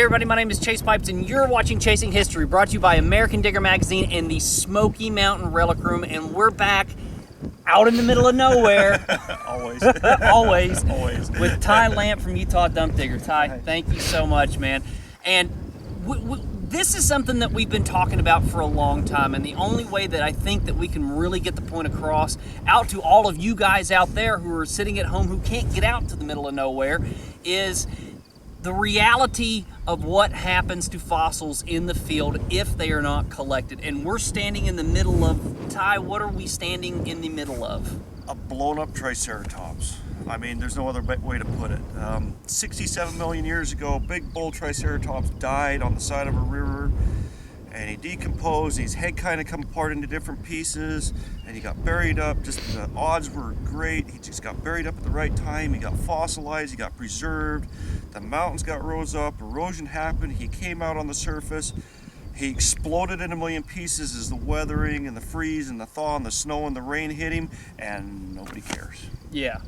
Hey everybody, my name is Chase Pipes and you're watching Chasing History, brought to you by American Digger Magazine and the Smoky Mountain Relic Room, and we're back out in the middle of nowhere. Always. Always. With Ty Lamph from Utah Dump Digger. Ty, thank you so much, man. And this is something that we've been talking about for a long time, and the only way that I think that we can really get the point across out to all of you guys out there who are sitting at home who can't get out to the middle of nowhere is the reality of what happens to fossils in the field if they are not collected. And we're standing in the middle of, Ty, what are we standing in the middle of? A blown up Triceratops. I mean, there's no other way to put it. 67 million years ago, a big bull Triceratops died on the side of a river, and he decomposed. His head kind of come apart into different pieces, and he got buried up. Just the odds were great. He just got buried up at the right time. He got fossilized. He got preserved. The mountains got rose up. Erosion happened. He came out on the surface. He exploded in a million pieces as the weathering and the freeze and the thaw and the snow and the rain hit him, and nobody cares. Yeah.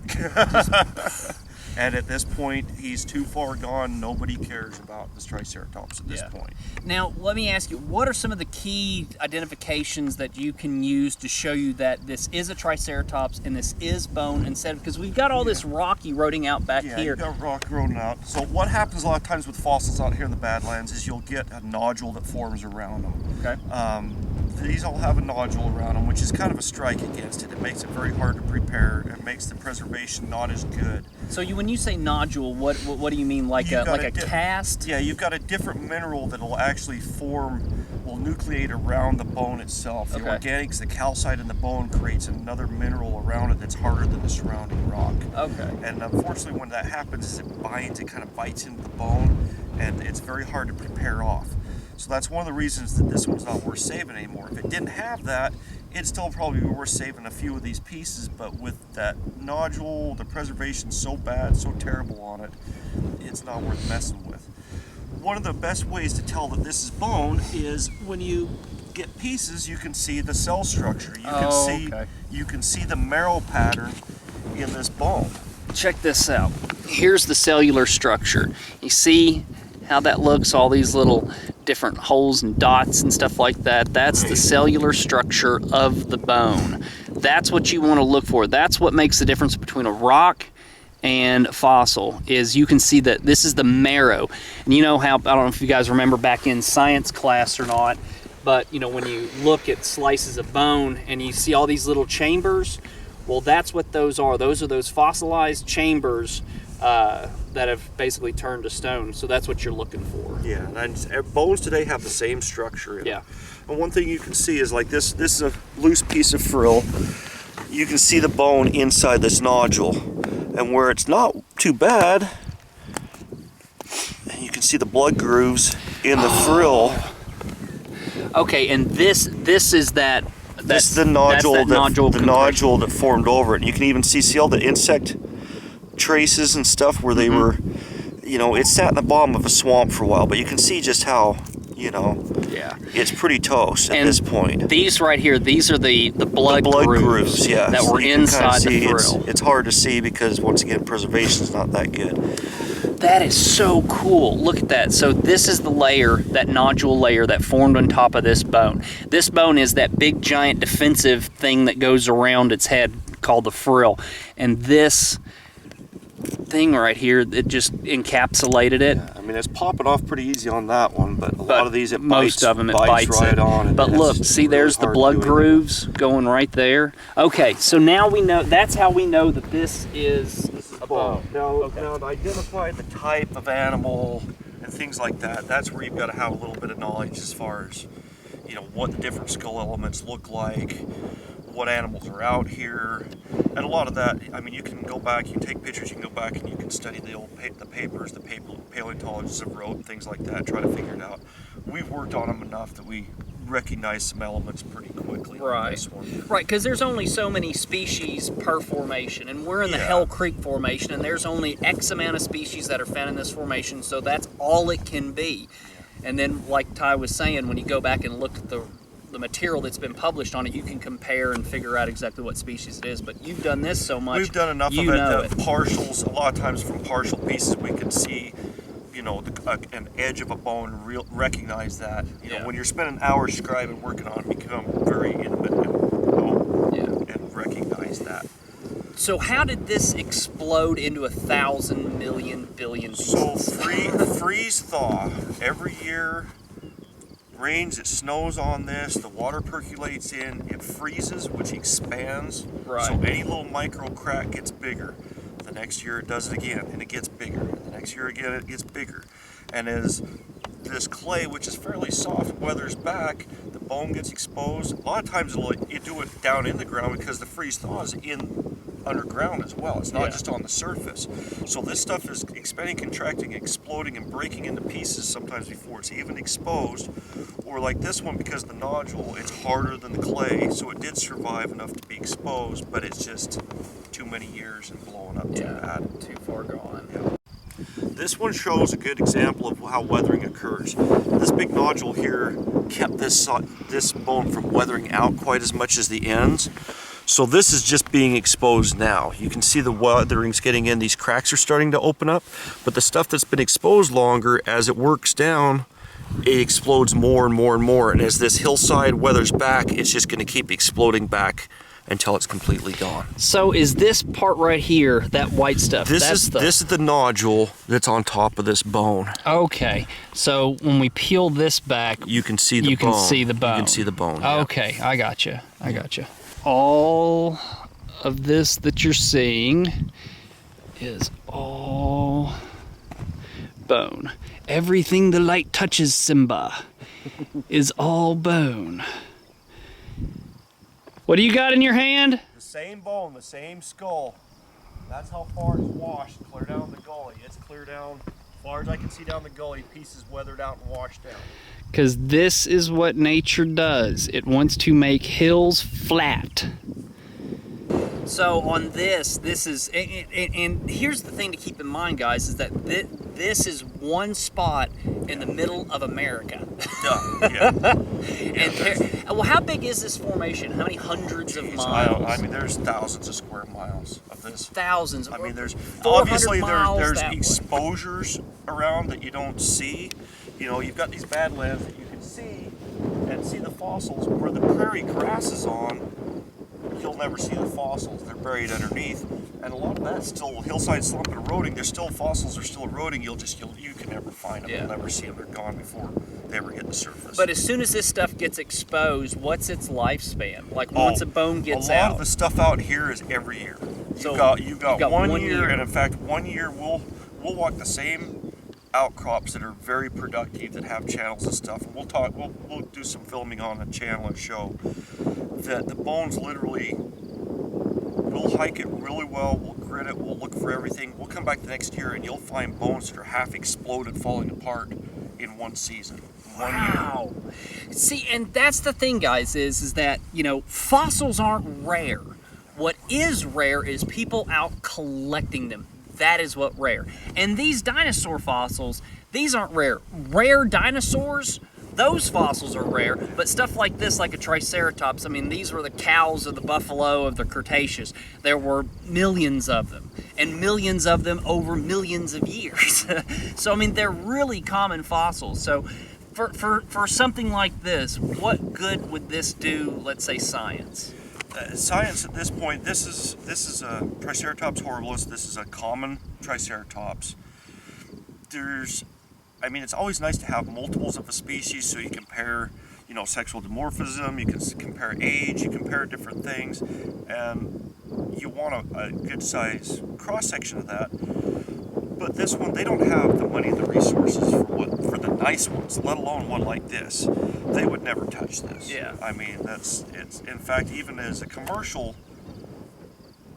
And at this point, he's too far gone. Nobody cares about this Triceratops at this point. Now, let me ask you, what are some of the key identifications that you can use to show you that this is a Triceratops and this is bone instead of, because we've got all this rock eroding out back here. Yeah, you've got rock eroding out. So what happens a lot of times with fossils out here in the Badlands is you'll get a nodule that forms around them. Okay. These all have a nodule around them, which is kind of a strike against it. It makes it very hard to prepare. It makes the preservation not as good. So when you say nodule, what do you mean? Like a cast? Yeah, you've got a different mineral that will actually will nucleate around the bone itself. The organics, the calcite in the bone creates another mineral around it that's harder than the surrounding rock. Okay. And unfortunately, when that happens, it kind of bites into the bone, and it's very hard to prepare off. So that's one of the reasons that this one's not worth saving anymore. If it didn't have that, it'd still probably be worth saving a few of these pieces, but with that nodule, the preservation's so bad, so terrible on it, it's not worth messing with. One of the best ways to tell that this is bone is when you get pieces, you can see the cell structure. You can see the marrow pattern in this bone. Check this out. Here's the cellular structure. You see how that looks, all these little different holes and dots and stuff like that. That's the cellular structure of the bone. That's what you want to look for. That's what makes the difference between a rock and a fossil, is you can see that this is the marrow. And you know how, I don't know if you guys remember back in science class or not, but you know, when you look at slices of bone and you see all these little chambers, well, that's what those are. Those are those fossilized chambers that have basically turned to stone. So that's what you're looking for. Yeah, and bones today have the same structure in them. And one thing you can see is like this is a loose piece of frill. You can see the bone inside this nodule. And where it's not too bad, and you can see the blood grooves in the frill. Okay, and this is that. This is the nodule, nodule that formed over it. And you can even see all the insect traces and stuff where they were, you know, it sat in the bottom of a swamp for a while, but you can see just how, you know, it's pretty toast at this point. These right here, these are the blood grooves that were inside the frill. It's hard to see because, once again, preservation is not that good. That is so cool. Look at that. So this is the layer, that nodule layer that formed on top of this bone. This bone is that big giant defensive thing that goes around its head called the frill. And this thing right here, it just encapsulated it. Yeah, I mean, it's popping off pretty easy on that one, but a lot of these most of them it bites right on. But look, see, there's the blood grooves going right there. Okay, so now we know, that's how we know that this is a bone. Now to identify the type of animal and things like that, that's where you've got to have a little bit of knowledge as far as, you know, what the different skull elements look like, what animals are out here, and a lot of that, I mean, you can go back, you can take pictures, you can go back and you can study the old papers the paleontologists have wrote and things like that, try to figure it out. We've worked on them enough that we recognize some elements pretty quickly. Right, because there's only so many species per formation, and we're in the Hell Creek formation, and there's only X amount of species that are found in this formation, so that's all it can be. And then, like Ty was saying, when you go back and look at the material that's been published on it, you can compare and figure out exactly what species it is. But you've done this so much. We've done enough of it that partials, a lot of times from partial pieces, we can see, you an edge of a bone, recognize that. You know, Yeah. when you're spending hours scribing, working on it, become very intimate and recognize that. So how did this explode into 1,000 million billion pieces? So freeze thaw every year. Rains, it snows on this, the water percolates in, it freezes, which expands. Right. So any little micro crack gets bigger. The next year it does it again, and it gets bigger. The next year again, it gets bigger. And as this clay, which is fairly soft, weathers back, the bone gets exposed. A lot of times you do it down in the ground because the freeze thaw is in underground as well. It's not just on the surface. So this stuff is expanding, contracting, exploding, and breaking into pieces sometimes before it's even exposed. Or like this one, because the nodule, it's harder than the clay, so it did survive enough to be exposed, but it's just too many years and blowing up too bad. Too far gone. Yeah. This one shows a good example of how weathering occurs. This big nodule here kept this bone from weathering out quite as much as the ends. So this is just being exposed now. You can see the weathering's getting in, these cracks are starting to open up, but the stuff that's been exposed longer, as it works down, it explodes more and more and more. And as this hillside weathers back, it's just gonna keep exploding back until it's completely gone. So is this part right here, that white stuff? This is the nodule that's on top of this bone. Okay, so when we peel this back, you can see the bone. You can see the bone. You can see the bone. Yeah. Okay, I gotcha. I gotcha. All of this that you're seeing is all bone. Everything the light touches, Simba, is all bone. What do you got in your hand? The same bone, the same skull. That's how far it's washed, clear down the gully. It's clear down, as far as I can see down the gully, pieces weathered out and washed down. Because this is what nature does. It wants to make hills flat. So on this is, and here's the thing to keep in mind, guys, is that this is one spot in the middle of America. And well, how big is this formation? How many hundreds of miles? I mean, there's thousands of square miles of this. Thousands. I mean, there's 400 obviously miles there's that way. exposures around that you don't see. You know, you've got these badlands that you can see and see the fossils. Where the prairie grass is on, you'll never see the fossils. They're buried underneath. And a lot of that's still hillside slump and eroding. There's still fossils are still eroding. You can never find them. You'll never see them. They're gone before they ever hit the surface. But as soon as this stuff gets exposed, what's its lifespan? Like once a bone gets out? A lot of the stuff out here is every year. You got one year, and in fact, 1 year we'll walk the same outcrops that are very productive, that have channels and stuff. And we'll do some filming on the channel and show that the bones literally, we'll hike it really well, we'll grit it, we'll look for everything. We'll come back the next year and you'll find bones that are half exploded, falling apart in one season. Wow. See, and that's the thing, guys, is that, fossils aren't rare. What is rare is people out collecting them. That is what rare. And these dinosaur fossils, these aren't rare. Rare dinosaurs, those fossils are rare, but stuff like this, like a Triceratops, I mean, these were the cows of the buffalo of the Cretaceous. There were millions of them, and millions of them over millions of years. So, I mean, they're really common fossils. So, for something like this, what good would this do, let's say, science? Science at this point, this is a Triceratops horribilis. This is a common Triceratops. It's always nice to have multiples of a species so you compare, sexual dimorphism, you can compare age, you compare different things, and you want a good size cross section of that. But this one, they don't have the money and the resources for the nice ones, let alone one like this. They would never touch this. Yeah. I mean, it's in fact, even as a commercial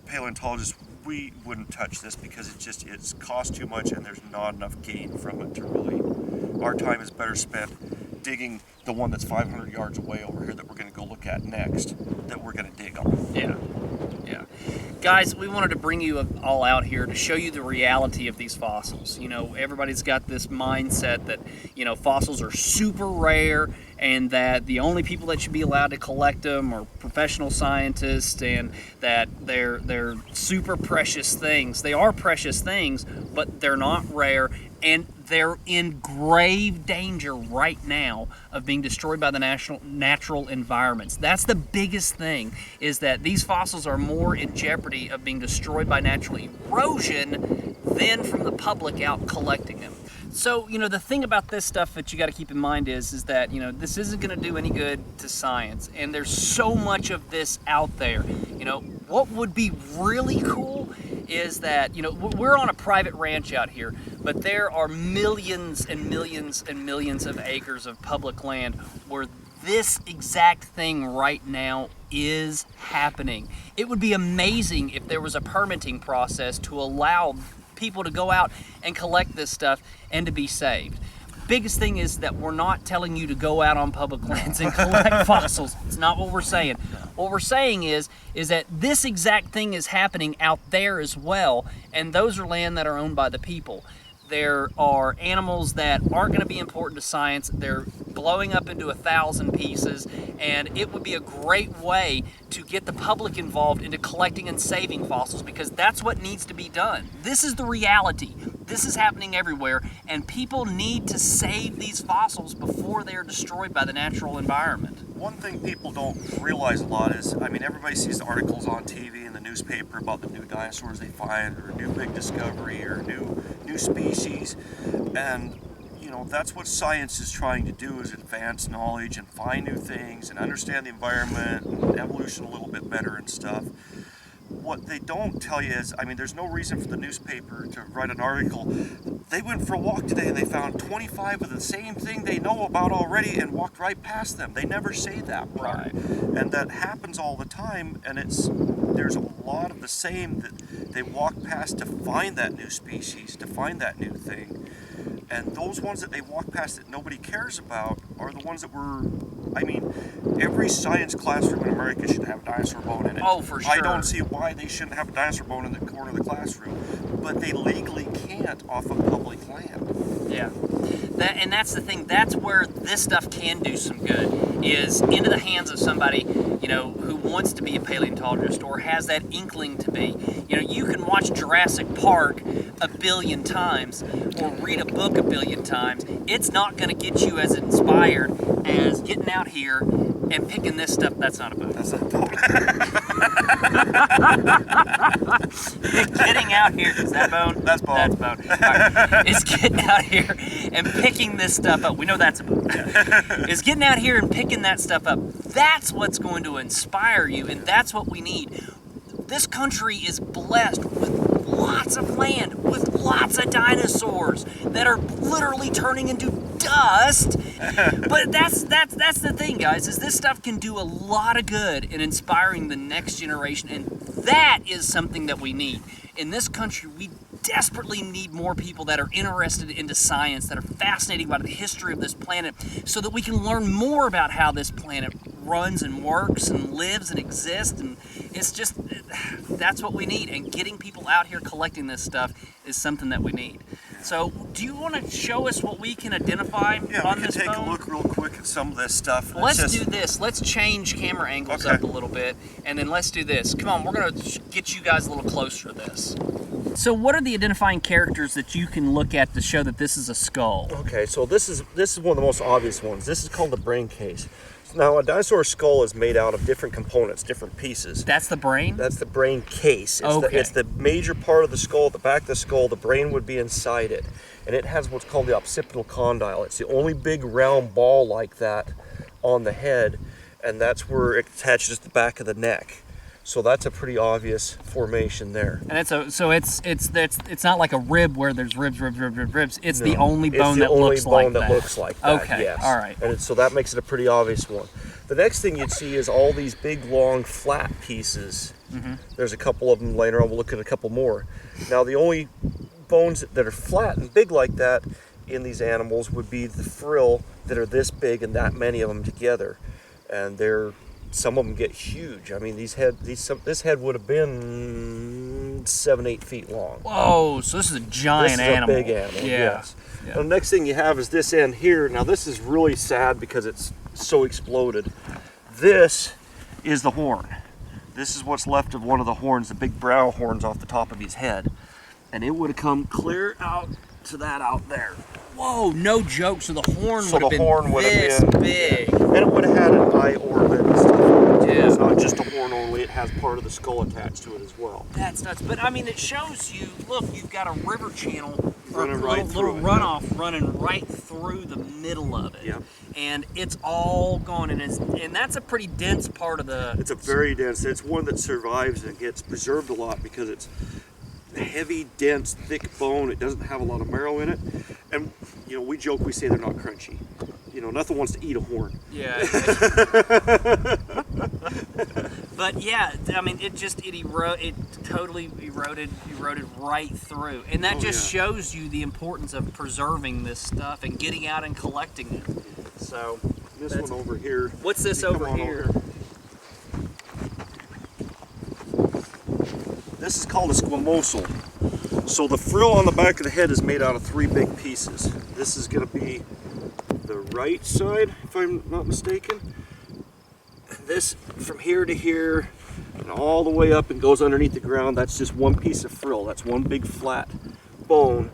paleontologist, we wouldn't touch this because it's cost too much and there's not enough gain from it to really. Our time is better spent digging the one that's 500 yards away over here that we're going to go look at next, that we're going to dig on. Yeah. Guys, we wanted to bring you all out here to show you the reality of these fossils. Everybody's got this mindset that, fossils are super rare and that the only people that should be allowed to collect them are professional scientists, and that they're super precious things. They are precious things, but they're not rare. And they're in grave danger right now of being destroyed by the natural environments. That's the biggest thing, is that these fossils are more in jeopardy of being destroyed by natural erosion than from the public out collecting them. So, you know, the thing about this stuff that you got to keep in mind is that, you know, this isn't going to do any good to science, and there's so much of this out there. You know, what would be really cool is that, you know, we're on a private ranch out here, but there are millions and millions and millions of acres of public land where this exact thing right now is happening. It would be amazing if there was a permitting process to allow people to go out and collect this stuff and to be saved. Biggest thing is that we're not telling you to go out on public lands and collect fossils. It's not what we're saying. What we're saying is that this exact thing is happening out there as well, and those are land that are owned by the people. There are animals that aren't going to be important to science. They're blowing up into 1,000 pieces, and it would be a great way to get the public involved into collecting and saving fossils, because that's what needs to be done. This is the reality. This is happening everywhere, and people need to save these fossils before they are destroyed by the natural environment. One thing people don't realize a lot is, I mean, everybody sees the articles on TV and the newspaper about the new dinosaurs they find, or new big discovery, or new species, and you know, that's what science is trying to do, is advance knowledge and find new things and understand the environment and evolution a little bit better and stuff. What they don't tell you is, I mean, there's no reason for the newspaper to write an article. They went for a walk today and they found 25 of the same thing they know about already and walked right past them. They never say that part. Right. And that happens all the time, and there's a lot of the same that they walk past to find that new species, to find that new thing. And those ones that they walk past that nobody cares about are the ones that were, I mean, every science classroom in America should have a dinosaur bone in it. Oh, for sure. I don't see why they shouldn't have a dinosaur bone in the corner of the classroom, but they legally can't off of public land. Yeah. And that's the thing. That's where this stuff can do some good, is into the hands of somebody, you know, who wants to be a paleontologist or has that inkling to be. You know, you can watch Jurassic Park 1 billion times or read a book 1 billion times. It's not going to get you as inspired as getting out here and picking this stuff. That's not a boat. That's not a boat. Getting out here, is that bone? That's bone. That's bone. All right. It's getting out here and picking this stuff up. We know that's a bone. It's getting out here and picking that stuff up. That's what's going to inspire you, and that's what we need. This country is blessed with lots of land, with lots of dinosaurs that are literally turning into dust. But that's the thing, guys, is this stuff can do a lot of good in inspiring the next generation, and that is something that we need. In this country, we desperately need more people that are interested into science, that are fascinated by the history of this planet, so that we can learn more about how this planet runs and works and lives and exists. And it's just, that's what we need. And getting people out here collecting this stuff is something that we need. So, do you want to show us what we can identify on this phone? Yeah, we can take a look real quick at some of this stuff. Let's do this. Let's change camera angles up a little bit, and then let's do this. Come on, we're going to get you guys a little closer to this. So what are the identifying characters that you can look at to show that this is a skull? Okay, so this is one of the most obvious ones. This is called the brain case. Now, a dinosaur skull is made out of different components, different pieces. That's the brain? That's the brain case. Okay. It's the major part of the skull. At the back of the skull, the brain would be inside it. And it has what's called the occipital condyle. It's the only big round ball like that on the head, and that's where it attaches to the back of the neck. So that's a pretty obvious formation there. And it's not like a rib where there's ribs. It's No, the only bone that looks like that. that looks like that. Okay, yes. all right. And so that makes it a pretty obvious one. The next thing you'd see is all these big, long, flat pieces. Mm-hmm. There's a couple of them later on. We'll look at a couple more. Now, the only bones that are flat and big like that in these animals would be the frill that are this big and that many of them together. And some of them get huge. I mean, this head would have been 7-8 feet long. Whoa! So this is a giant animal. This is a big animal. Yeah. Yes. Yeah. The next thing you have is this end here. Now this is really sad because it's so exploded. This is the horn. This is what's left of one of the horns, the big brow horns off the top of his head, and it would have come clear out to that out there. Whoa, no joke. So the horn So would have the been horn would have this been big. And it would have had an eye orbit and stuff. Yeah. It's not just a horn only, it has part of the skull attached to it as well. That's nuts. But I mean, it shows you, look, you've got a river channel, Running little, right through little it, runoff running right through the middle of it. Yeah. And it's all gone, and that's a pretty dense part of the... It's a very dense, it's one that survives and gets preserved a lot because it's heavy, dense, thick bone. It doesn't have a lot of marrow in it. And, you know, we joke, we say they're not crunchy. You know, nothing wants to eat a horn. Yeah. But yeah, I mean, it totally eroded right through. And that just shows you the importance of preserving this stuff and getting out and collecting it. So, this one over here. What's this over here? This is called a squamosal. So the frill on the back of the head is made out of 3 big pieces. This is going to be the right side, if I'm not mistaken. This from here to here and all the way up and goes underneath the ground. That's just one piece of frill. That's one big flat bone.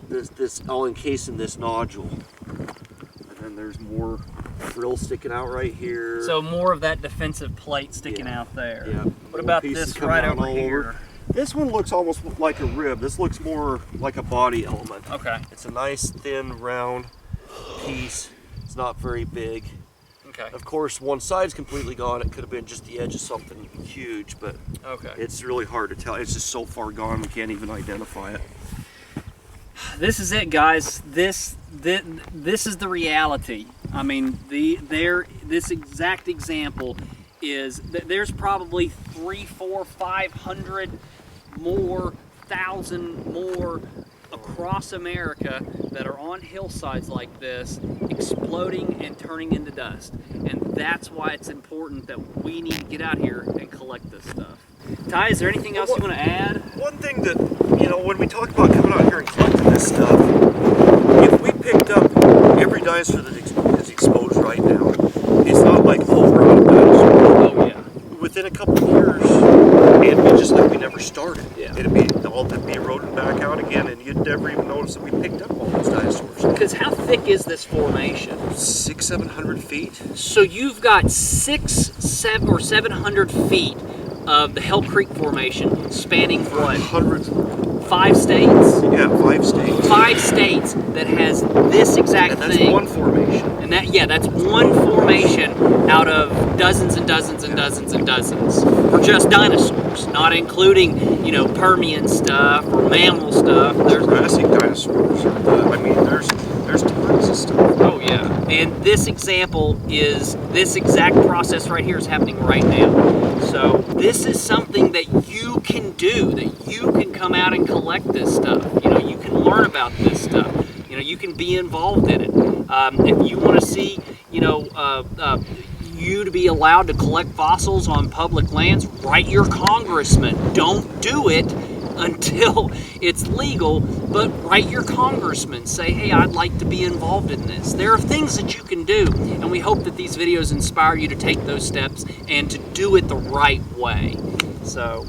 This all encased in this nodule. And then there's more frill sticking out right here. So more of that defensive plate sticking out there. Yeah. What about this right over here? This one looks almost like a rib. This looks more like a body element. Okay. It's a nice thin round piece. It's not very big. Okay. Of course, one side's completely gone. It could have been just the edge of something huge, but it's really hard to tell. It's just so far gone we can't even identify it. This is it, guys. This is the reality. I mean, this exact example is that there's probably 300, 400, 500 more, 1,000 more across America that are on hillsides like this, exploding and turning into dust. And that's why it's important that we need to get out here and collect this stuff. Ty, is there anything else you want to add? One thing that, you know, when we talk about coming out here and collecting this stuff, if we picked up every dinosaur that is exposed right now, it's not like, oh, we're out of dinosaurs. Oh, yeah. Within a couple of years, it'd be just like we never started. Yeah. It'd be eroded back out again, and you'd never even notice that we picked up all those dinosaurs. Because how thick is this formation? 600-700 feet. So you've got 600 or 700 feet of the Hell Creek Formation spanning what? Hundreds. 5 states? Yeah, 5 states. 5 states that has this exact and that's thing. one formation. And that's one formation out of dozens and dozens and dozens and dozens for just dinosaurs, not including, you know, Permian stuff or mammal stuff. There's Jurassic dinosaurs. I mean, there's tons of stuff. Oh yeah. And this example is, this exact process right here is happening right now. So this is something that you can do, that you can come out and collect this stuff. You know, you can learn about this stuff. You know, you can be involved in it. If you want to see, you know, you to be allowed to collect fossils on public lands, write your congressman. Don't do it until it's legal, but write your congressman. Say, hey, I'd like to be involved in this. There are things that you can do, and we hope that these videos inspire you to take those steps and to do it the right way. So,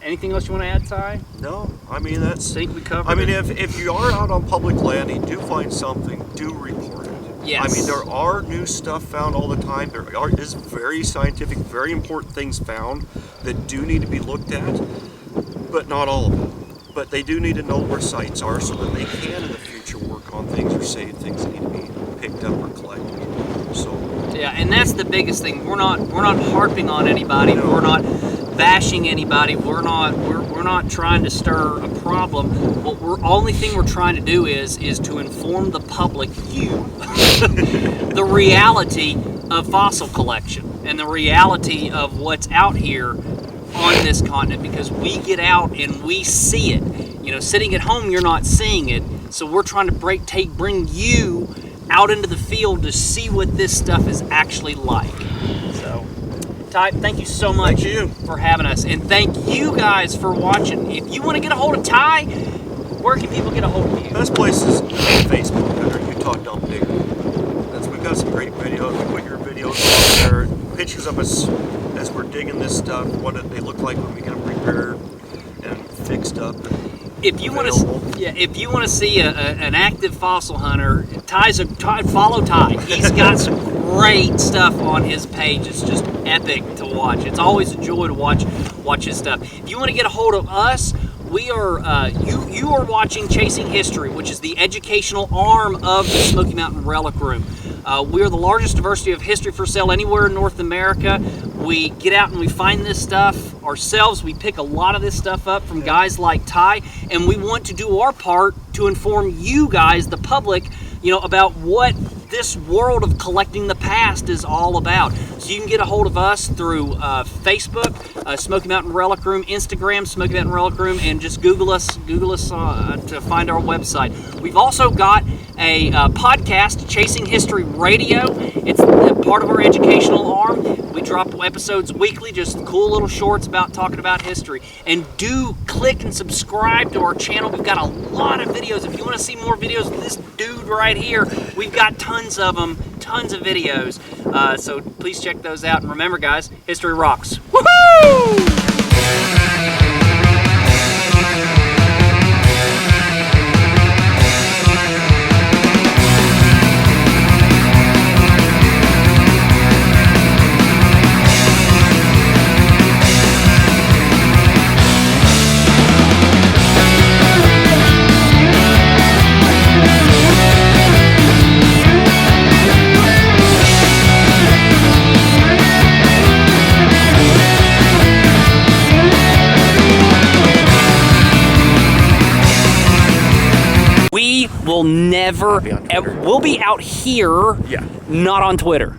anything else you want to add, Ty? No, I mean, I think we covered I mean, it. if you are out on public land and you do find something, do report it. Yes. I mean, there are new stuff found all the time. There is very scientific, very important things found that do need to be looked at, but not all of them. But they do need to know where sites are so that they can in the future work on things or save things that need to be picked up or collected. So yeah, and that's the biggest thing. We're not harping on anybody. No. We're not bashing anybody. We're not trying to stir a problem. What only thing we're trying to do is to inform the public, the reality of fossil collection and the reality of what's out here on this continent, because we get out and we see it. You know, sitting at home, you're not seeing it. So we're trying to bring you out into the field to see what this stuff is actually like. So, Ty, thank you so much for having us, and thank you guys for watching. If you want to get a hold of Ty, where can people get a hold of you? Best place is Facebook under Utah Dump Digger. We've got some great videos. We put your videos on there, pictures of us as we're digging this stuff, what they look like when we get them prepared and fixed up. if you want to, if you want to see an active fossil hunter, follow Ty. He's got some great stuff on his page. It's just epic to watch. It's always a joy to watch his stuff. If you want to get a hold of us, we are you are watching Chasing History, which is the educational arm of the Smoky Mountain Relic Room. We are the largest diversity of history for sale anywhere in North America. We get out and we find this stuff ourselves. We pick a lot of this stuff up from guys like Ty, and we want to do our part to inform you guys, the public, about what this world of collecting the past is all about. So you can get a hold of us through Facebook, Smoky Mountain Relic Room, Instagram, Smoky Mountain Relic Room, and just Google us to find our website. We've also got a podcast, Chasing History Radio. It's part of our educational arm. We drop episodes weekly, just cool little shorts talking about history. And do click and subscribe to our channel. We've got a lot of videos. If you want to see more videos of this dude right here, we've got tons of them, tons of videos. So please check those out. And remember, guys, history rocks. Woohoo! We'll never, we'll be out here, not on Twitter.